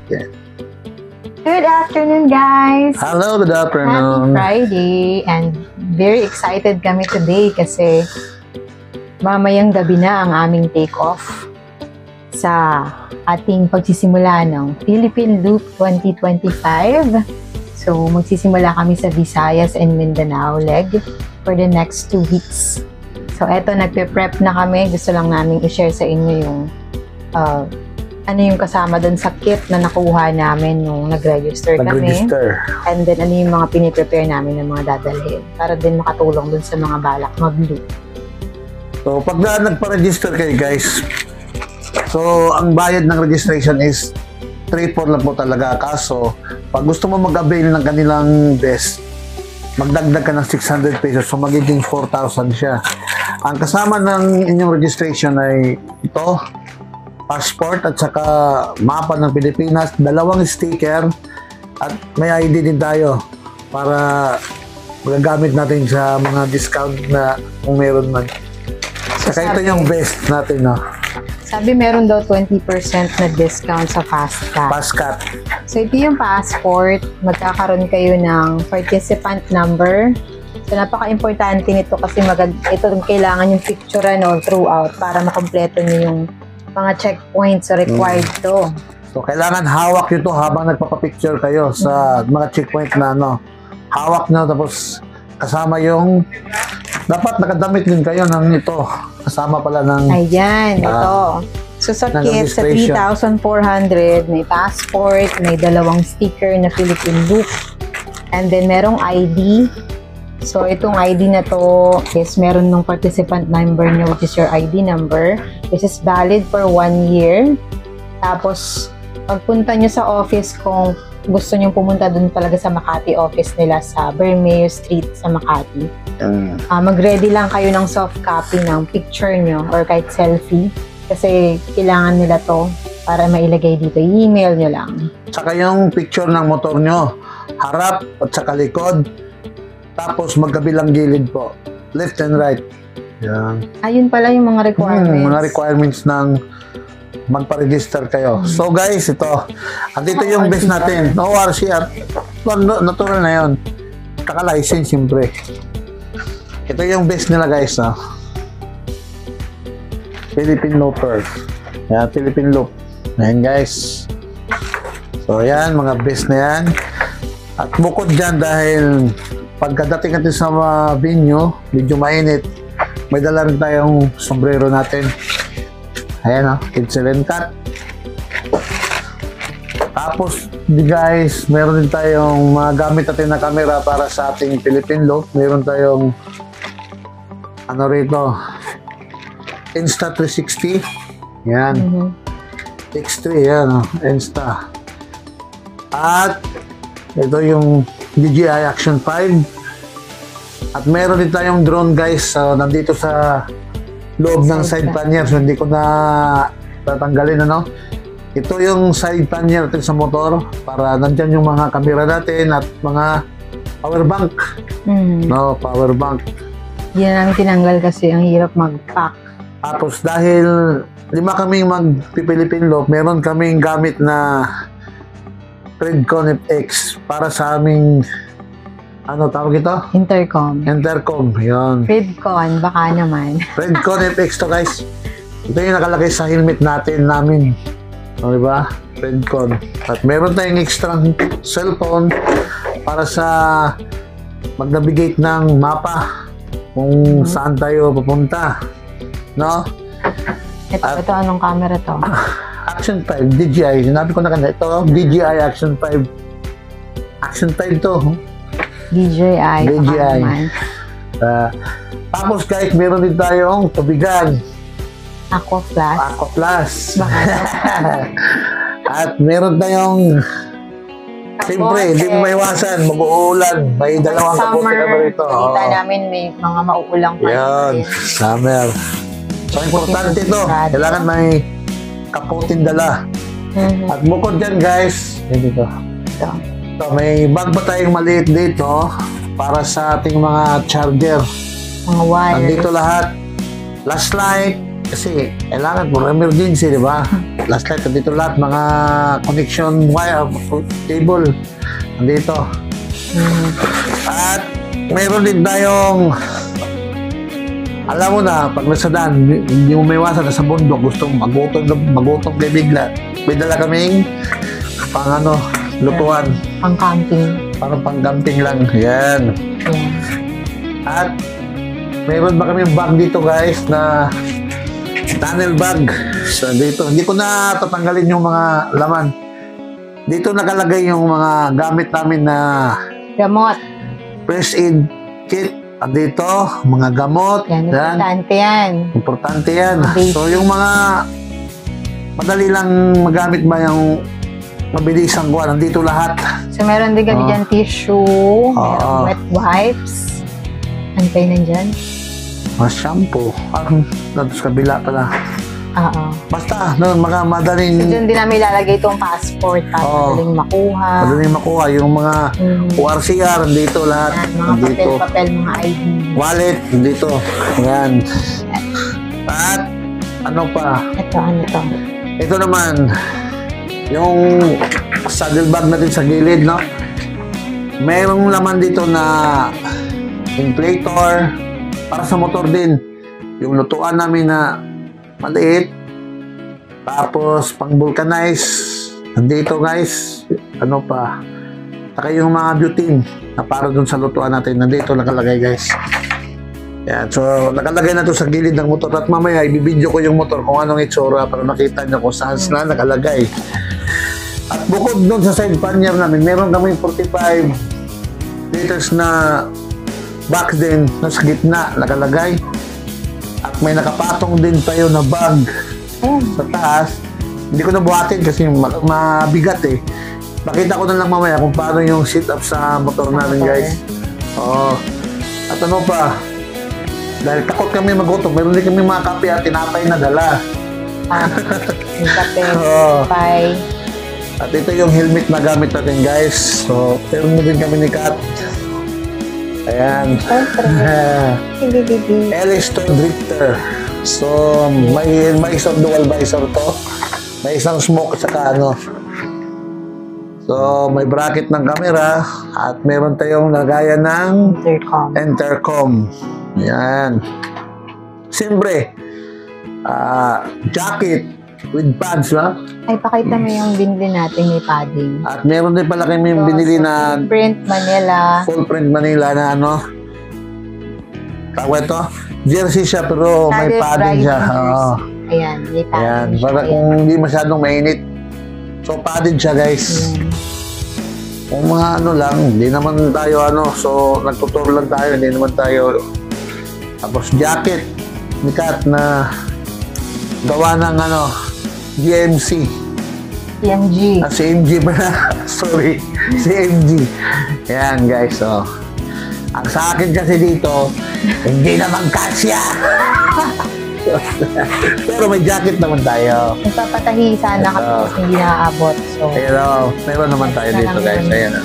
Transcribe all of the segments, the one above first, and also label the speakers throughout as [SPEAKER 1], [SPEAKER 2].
[SPEAKER 1] Yeah.
[SPEAKER 2] Good afternoon, guys!
[SPEAKER 1] Hello, good
[SPEAKER 2] Happy
[SPEAKER 1] afternoon.
[SPEAKER 2] Friday! And very excited kami today kasi mamayang gabi na ang aming take-off sa ating pagsisimula ng Philippine Loop 2025. So, magsisimula kami sa Visayas and Mindanao leg for the next 2 weeks. So, eto, nagpe-prep na kami. Gusto lang namin i-share sa inyo yung ano yung kasama doon sa kit na nakuha namin nung nag-register kami. And then, ano yung mga piniprepare namin ng mga dadalhin para din makatulong doon sa mga balak mag-loop.
[SPEAKER 1] So, pag nagpa-register kayo, guys, so, ang bayad ng registration is 3-4 lang po talaga. Kaso, pag gusto mo mag-avail ng kanilang desk, magdagdag ka ng 600 pesos, so magiging 4,000 siya. Ang kasama ng inyong registration ay ito, passport at saka mapa ng Pilipinas, 2 sticker, at may ID din tayo para magagamit natin sa mga discount na kung meron man. Saka ito yung best natin, no?
[SPEAKER 2] Sabi meron daw 20% na discount sa FastCat.
[SPEAKER 1] FastCat.
[SPEAKER 2] So ito yung passport, magkakaroon kayo ng participant number. So napaka-importante nito kasi ito kailangan yung picture throughout para makompleto niyo yung mga checkpoints required to.
[SPEAKER 1] So, kailangan hawak nyo to habang nagpapapicture kayo sa mga checkpoint na hawak nyo, tapos kasama yung dapat nakadamit din kayo ng ito. Kasama pala ng
[SPEAKER 2] ayan, ito. So, sa kit, sa 3,400, may passport, may 2 sticker na Philippine Loop, and then merong ID. So, itong ID na to is meron ng participant number nyo, which is your ID number. This is valid for 1 year. Tapos, pagpunta nyo sa office kung gusto nyo pumunta dun talaga sa Makati office nila sa Bermeo Street sa Makati. Mag-ready lang kayo ng soft copy ng picture nyo or kahit selfie. Kasi kailangan nila to para mailagay dito. I-email nyo lang.
[SPEAKER 1] Saka yung picture ng motor nyo, harap at saka likod. Tapos magkabilang gilid po. Left and right. Yan.
[SPEAKER 2] Ayun pala yung mga requirements.
[SPEAKER 1] Mga requirements ng magpa-register kayo. So guys, ito. Andito yung base natin. No RCR. Natural na yun. Kaka-license siyempre. Ito yung base nila guys. No? Philippine Looper. Yan, Philippine Loop. Yan guys. So yan, mga base na yan. At bukod dyan dahil pagkadating natin sa venue, medyo mainit, may dala rin tayong sombrero natin. Ayan o, excellent cut. Tapos, guys, meron din tayong mga gamit natin na camera para sa ating Philippine Loop. Meron tayong ano rito, Insta360. Yan. X3, yan o, Insta. At ito yung DJI Action 5. At meron din tayong drone guys, nandito sa loob ng side pannier, so hindi ko na tatanggalin ano. Ito yung side pannier natin sa motor para nandyan yung mga camera natin at mga power bank. No, power bank.
[SPEAKER 2] Hindi na namin tinanggal kasi ang hirap mag-pack.
[SPEAKER 1] Tapos dahil 5 kaming mag-Philippine Loop, meron kaming gamit na Redcon FX para sa aming ano tawag ito?
[SPEAKER 2] Intercom.
[SPEAKER 1] Intercom, yun.
[SPEAKER 2] Redcon, baka naman.
[SPEAKER 1] Redcon FX to guys. Ito yung nakalagay sa helmet namin. O, diba? Redcon. At meron tayong extra cellphone para sa mag-navigate ng mapa kung saan tayo pupunta. No?
[SPEAKER 2] Ito anong camera to?
[SPEAKER 1] Action 5, DJI. Sinabi ko na kanina, ito, DJI Action 5. Action 5 to.
[SPEAKER 2] DJI.
[SPEAKER 1] Tapos guys, meron din tayong tubigan.
[SPEAKER 2] Aqua Plus.
[SPEAKER 1] Aqua Plus. At meron tayong siyempre, hindi mo maiwasan, mag-uulan. May 2 kapote kami rito.
[SPEAKER 2] Kita namin may mga mauulang pa.
[SPEAKER 1] Yan, summer. So, importante ito. Kailangan may kapotin dala. At bukod dyan guys, ito. So, may bag pa tayong maliit dito para sa ating mga charger.
[SPEAKER 2] Mga wire.
[SPEAKER 1] Nandito lahat. Flashlight, Kasi kailangan for emergency, di ba? Last night, dito lahat, mga connection wire, cable, nandito. At mayroon din tayong, alam mo na, pag nasa daan, hindi mo may iwasan, nasa bundok, gusto magutong kay bigla. May dala kaming pang lutuan.
[SPEAKER 2] Pang camping.
[SPEAKER 1] Parang pang camping lang. Yan. At mayroon ba kami bag dito guys na tunnel bag. So dito, hindi ko na tatanggalin yung mga laman. Dito nakalagay yung mga gamit namin na
[SPEAKER 2] Gamot.
[SPEAKER 1] first aid kit. At dito, mga gamot.
[SPEAKER 2] Yan, importante yan.
[SPEAKER 1] Importante yan.
[SPEAKER 2] Okay.
[SPEAKER 1] So yung mga madali lang magamit ba yung mabilis ang kuha, nandito lahat.
[SPEAKER 2] So meron din kami dyan tissue, merong wet wipes. Ano pa yun nandyan?
[SPEAKER 1] Mga shampoo. Parang nandito sa kabila pala.
[SPEAKER 2] Oo.
[SPEAKER 1] Basta, mga madaling...
[SPEAKER 2] So dyan din namin ilalagay itong passport para madaling makuha.
[SPEAKER 1] Madaling makuha. Yung mga ORCR, nandito lahat.
[SPEAKER 2] Yan, mga
[SPEAKER 1] nandito.
[SPEAKER 2] papel, mga ID.
[SPEAKER 1] Wallet, nandito. Yan. At, ano pa?
[SPEAKER 2] Ano to?
[SPEAKER 1] Ito naman, yung saddle bag natin sa gilid, no? Merong laman dito na inflator para sa motor din. Yung lutuan namin na maliit. Tapos, pang vulcanize. Nandito, guys. Ano pa? Saka yung mga butane na para dun sa lutuan natin. Nandito nakalagay, guys. Yan. So, nakalagay na to sa gilid ng motor. At mamaya, ibibidyo ko yung motor kung anong itsura para makita nyo kung saan na nakalagay. At bukod doon sa side pannier namin, meron kami 45 liters na box din na sa gitna nakalagay. At may nakapatong din tayo na bag sa taas. Hindi ko nabuhatin kasi mabigat eh. Pakita ko na lang mamaya kung paano yung sit-up sa motor namin, guys. Oo. At ano pa, dahil takot kami magutom, meron din kami mga kape at tinapay na dala.
[SPEAKER 2] Yung kape, tinapay.
[SPEAKER 1] At ito yung helmet na gamit natin, guys. So, meron mo din kami ni Kat. Ayan. Elliston Drifter. So, may isang dual visor to. May isang smoke at saka So, may bracket ng camera at meron tayong lagayan ng intercom. Ayan. Siyempre, jacket with pads, ha?
[SPEAKER 2] Ay, pakita mo yung binili natin may padding.
[SPEAKER 1] At meron din pala kami yung binili na full print Manila na tawag ito? Jersey siya pero may padding siya.
[SPEAKER 2] Ayan, may padding.
[SPEAKER 1] Ayan, para kung hindi masyadong mainit. So, padding siya, guys. Kung mga lang, hindi naman tayo so nagtutur lang tayo, hindi naman tayo. Tapos jacket ni Kat na gawa ng GMC.
[SPEAKER 2] CMG.
[SPEAKER 1] CMG pala. Sorry. CMG. Yan, guys. So, ang sa akin kasi dito, hindi naman kasya. Pero may jacket naman tayo.
[SPEAKER 2] Nagpapatahi sana kasi hindi naaabot. So,
[SPEAKER 1] pero meron naman tayo dito, guys. Ayan.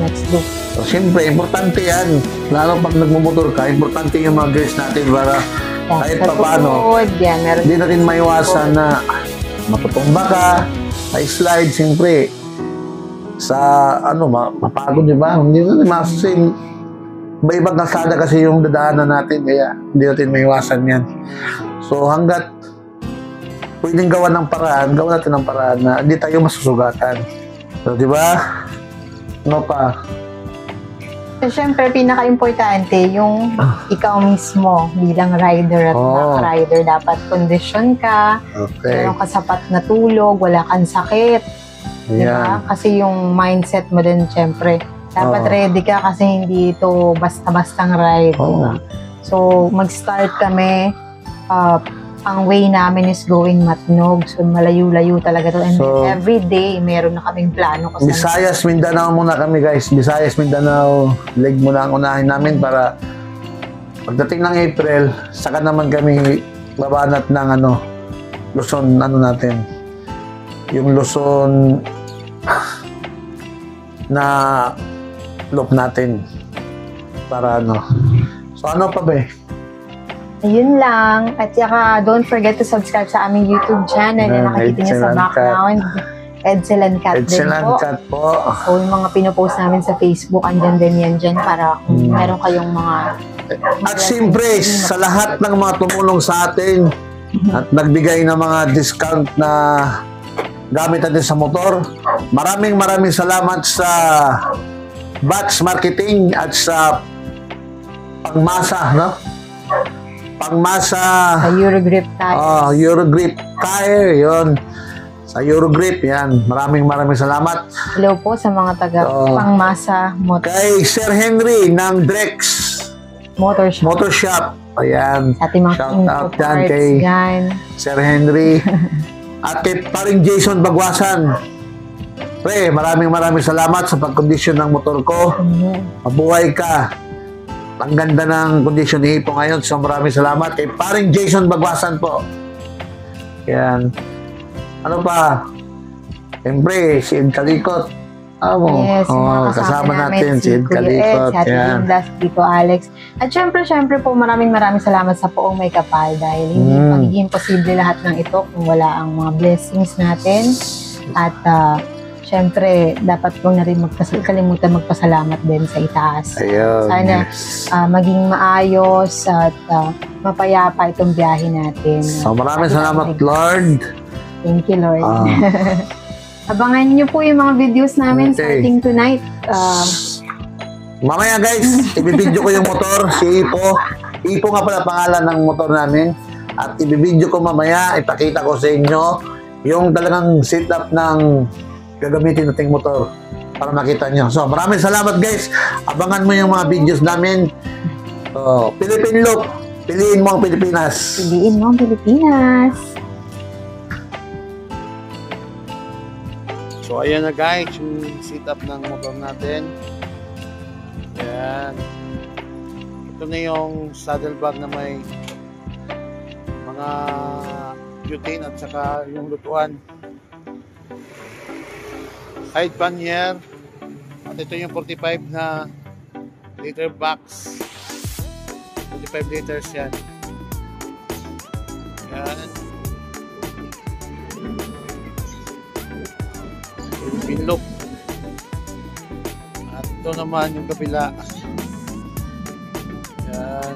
[SPEAKER 2] Next look.
[SPEAKER 1] So, siyempre, importante yan. Lalo pag nagmumotor ka, importante yung mga gears natin para kahit pa paano, hindi natin maiwasan na matutumba ka, may slide, siyempre, sa, mapagod, di ba? Hindi natin masasin. Iba-ibang kalsada kasi yung dadaanan natin, kaya hindi natin maiwasan yan. So, hanggat pwedeng gawa ng paraan, gawa natin ng paraan na hindi tayo masusugatan. So, di ba? Ano pa?
[SPEAKER 2] So, syempre, pinaka-importante, yung ikaw mismo bilang rider at rider dapat kondisyon ka, meron ka sapat na tulog, wala kang sakit. Diba? Kasi yung mindset mo din, syempre, dapat ready ka kasi hindi ito basta-bastang ride. Diba? So, mag-start kami, ang way namin is going Matnog. So, malayo-layo talaga to. And so, every day, meron na kaming plano.
[SPEAKER 1] Visayas, Mindanao muna kami, guys. Visayas, Mindanao. Leg muna ang unahin namin para pagdating ng April, saka naman kami babanat ng Luzon, natin. Yung Luzon na loop natin. Para So, ano pa ba eh?
[SPEAKER 2] Ayun lang. At saka, don't forget to subscribe sa aming YouTube channel na nakikita niyo sa background. Edsel and Cat din po.
[SPEAKER 1] Cat po.
[SPEAKER 2] So, yung mga pinopost namin sa Facebook, andyan din yan dyan para kung meron kayong mga...
[SPEAKER 1] At siyempre, sa lahat ng mga tumulong sa atin at nagbigay ng mga discount na gamit natin sa motor, maraming salamat sa Batch Marketing at sa Pangmasa, no? Pangmasa.
[SPEAKER 2] Sa Eurogrip Tire.
[SPEAKER 1] Eurogrip Tire, yun. Sa Eurogrip, yan. Maraming salamat.
[SPEAKER 2] Hello po sa mga taga Pangmasa Motor.
[SPEAKER 1] Kay Sir Henry ng Drex Motorshop. Ayan.
[SPEAKER 2] Sa ating mga
[SPEAKER 1] shout out yan kay Sir Henry. At kay paring Jason Bagwasan. Pre, maraming salamat sa pagkondisyon ng motor ko. Mabuhay ka. Ang ganda ng kondisyon ni Hipo ngayon. So maraming salamat kay paring Jason Bagwasan po. Yan. Ano pa? Siyempre, si Ed Calicot.
[SPEAKER 2] Yes,
[SPEAKER 1] kasama natin si Ed Calicot.
[SPEAKER 2] Si Ate Linda, si Tito Alex. At syempre po maraming salamat sa Poong May Kapal dahil hindi magiging posible lahat ng ito kung wala ang mga blessings natin. At syempre, dapat po na rin kalimutan magpasalamat din sa itaas.
[SPEAKER 1] Ayun,
[SPEAKER 2] sana maging maayos at mapayapa itong biyahe natin.
[SPEAKER 1] So maraming salamat, Lord.
[SPEAKER 2] Thank you, Lord. Abangan nyo po yung mga videos namin starting tonight.
[SPEAKER 1] Mamaya guys, ibibidyo ko yung motor, si Ipo. Ipo nga pala pangalan ng motor namin. At ibibidyo ko mamaya, ipakita ko sa inyo yung talagang setup ng gagamitin nating motor para makita nyo. So, maraming salamat guys. Abangan mo yung mga videos namin. Philippine Look. Piliin mo ang Pilipinas.
[SPEAKER 2] Piliin mo ang Pilipinas.
[SPEAKER 1] So, ayan na guys, yung setup ng motor natin. Ayan. Ito na yung saddlebag na may mga butane at saka yung lutuan. Side pannier. At ito yung 45 na liter box. 45 liters yan. Ayan. Pinlock. At ito naman yung kabila. Yan.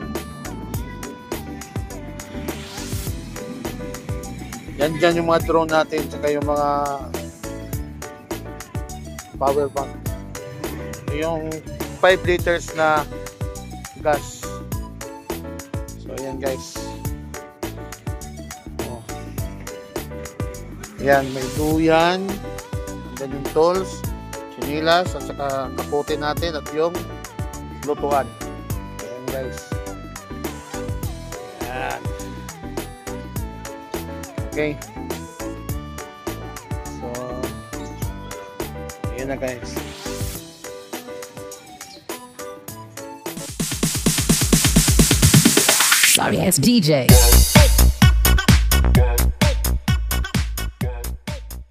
[SPEAKER 1] Yan dyan yung mga drone natin saka yung mga power bank. Ito yung 5 liters na gas. So ayan guys. Ayan, may duyan. Then yung tools, sinilas, at saka kapote natin at yung lutuan. Ayan guys. Ayan. Okay. So, ayan na guys.
[SPEAKER 3] Sorry, it's DJ.